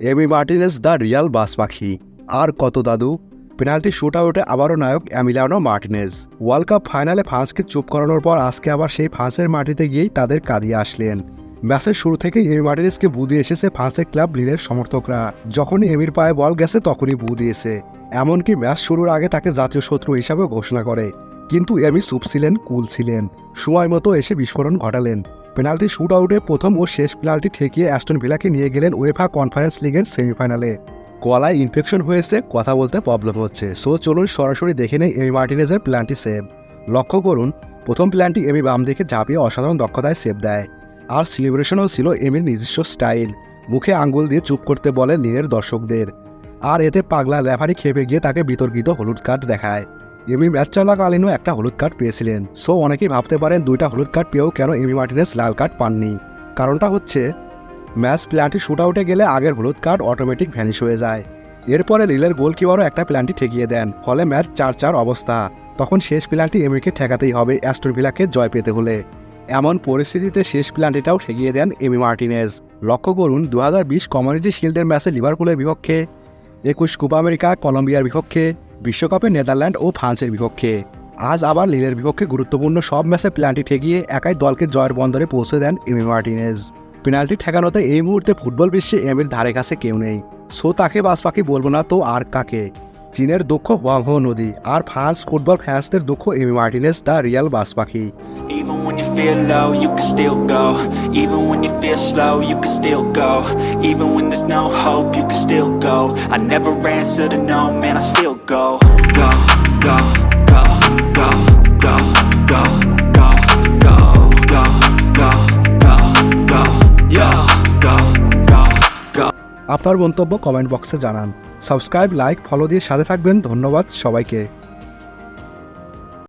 Emi Martinez the Real বাস পাখি। আর কত দাদু। পেনাল্টি শুট আউটে আবারও নায়ক এমিলিয়ানো মার্টিনেজ। ওয়ার্ল্ড কাপ ফাইনালে ফ্রান্সকে চুপ করানোর পর আজকে আবার সেই ফ্রান্সের মাটিতে গিয়েই তাদের কাঁদিয়ে আসলেন। ম্যাচের শুরু থেকে এমি মার্টিনেজকে বু দিয়ে এসেছে ফ্রান্সের ক্লাব লিলের সমর্থকরা। যখনই এমির পায়ে বল গেছে তখনই বু দিয়েছে। এমনকি ম্যাচ শুরুর আগে তাকে জাতীয় শত্রু হিসাবে ঘোষণা করে। কিন্তু এমি চুপ ছিলেন, কুল ছিলেন, সময় মতো এসে বিস্ফোরণ ঘটালেন। পেনাল্টি শুট আউটে প্রথম ও শেষ পেনাল্টি ঠেকিয়ে অ্যাস্টন ভিলাকে নিয়ে গেলেন উয়েফা কনফারেন্স লিগের সেমিফাইনালে। গলায় ইনফেকশন হয়েছে, কথা বলতে প্রবলেম হচ্ছে। সো চলুন সরাসরি দেখে নেই এমি মার্টিনেজের প্ল্যানটি সেভ। লক্ষ্য করুন, প্রথম প্ল্যানটি এমি বাম দিকে ঝাঁপিয়ে অসাধারণ দক্ষতায় সেভ দেয়। আর সেলিব্রেশনও ছিল এমির নিজস্ব স্টাইল। মুখে আঙ্গুল দিয়ে চুপ করতে বলে লিনের দর্শকদের। আর এতে পাগলা রেফারি খেপে গিয়ে তাকে বিতর্কিত হলুদ কার্ড দেখায়। এমি ম্যাচ চলাকালীনও একটা হলুদ কার্ড পেয়েছিলেন। সো অনেকেই ভাবতে পারেন দুইটা হলুদ কার্ড পেয়েও কেন এমি মার্টিনেজ লাল কার্ড পাননি। কারণটা হচ্ছে ম্যাচ প্ল্যানটি শুট আউটে গেলে আগের হলুদ কার্ড অটোমেটিক ভ্যানিশ হয়ে যায়। এরপরে লিলের গোলকিপারও একটা প্ল্যানটি ঠেকিয়ে দেন, ফলে ম্যাচ 4-4 অবস্থা। তখন শেষ প্ল্যানটি এমিকে ঠেকাতেই হবে অ্যাস্টন ভিলাকে জয় পেতে হলে। এমন পরিস্থিতিতে শেষ প্ল্যানটিটাও ঠেকিয়ে দেন এমি মার্টিনেজ। লক্ষ্য করুন, 2020 কমিউনিটি শিল্ডের ম্যাচে লিভারপুলের বিপক্ষে, 21 কোপা আমেরিকা কলম্বিয়ার বিপক্ষে, বিশ্বকাপে নেদারল্যান্ড ও ফ্রান্সের বিপক্ষে। আজ আবার লিলের বিপক্ষে গুরুত্বপূর্ণ সব ম্যাচে প্ল্যানটি ঠেকিয়ে একাই দলকে জয়ের বন্দরে পৌঁছে দেন এমি মার্টিনেজ। পেনাল্টি ঠেকানোতে এই মুহূর্তে ফুটবল বিশ্বে এমির ধারে কাছে কেউ নেই। সো তাকে বাস পাখি বলবো না তো আর কাকে। চীনের দুঃখ হোয়াংহো নদী, আর ফ্রান্স ফুটবল ফ্যান্সদের দুঃখ এমি মার্টিনেজ দ্য রিয়াল বাস পাখি। Even when you feel low, you can still go. Even when you feel slow, you can still go. Even when there's no hope, you can still go. I never answer to no, man, I still go. Go, go, go, go, go, go, go, go, go, go, go, go, yo, go, go, go. আপনার মন্তব্য comment বক্সে জানান। Subscribe, like, follow দিয়ে সাথে থাকবেন। ধন্যবাদ সবাইকে।